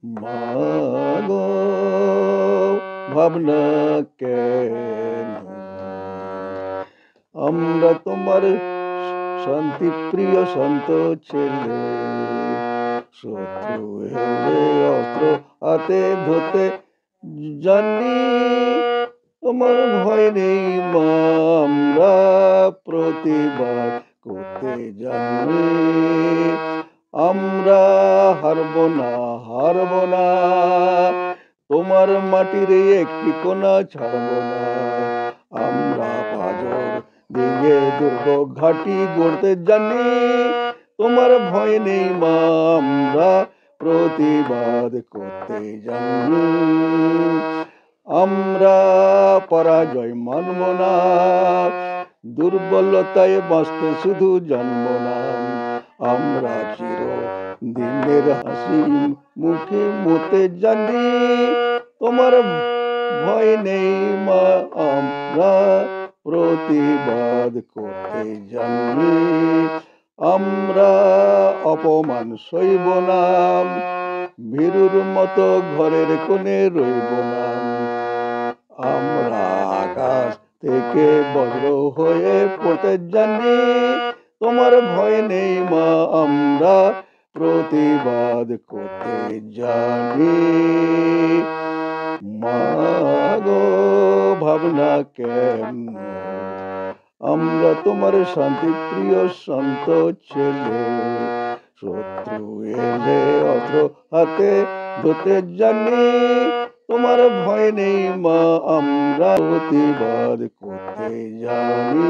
মাগো ভাবনা কেন আমরা তোমার শান্তি প্রিয় সন্ত ছেলে শত্রু এলে অস্ত্র হাতে ধরতে জানি তোমার ভয় নেই মা আমরা প্রতিবাদ করতে জানি আমরা হারব না তোমার মাটির একটি কোনা ছাড়ব না আমরা পাজর দিয়ে দুর্গ ঘাটি গড়তে জানি তোমার ভয় নেই মা আমরা প্রতিবাদ করতে জানি আমরা পরাজয় মানব না দুর্বলতায় বাঁচতে শুধু জন্ম না আমরা চির দিনের হাসি মুখে মতে জানি তোমার ভয় নেই মা আমরা প্রতিবাদ করতে জানি আমরা অপমান সইব না ভীরুর মতো ঘরের কোণে রইব না আমরা আকাশ থেকে বজ্র হয়ে পড়তে জানি তোমার ভয় নেই মা আমরা প্রতিবাদ করতে জানি মাগো ভাবনা কেন আমরা তোমার শান্তি প্রিয় সন্ত ছেলে শত্রু এলে অস্ত্র হাতে ধরতে জানি তোমার ভয় নেই মা আমরা প্রতিবাদ করতে জানি।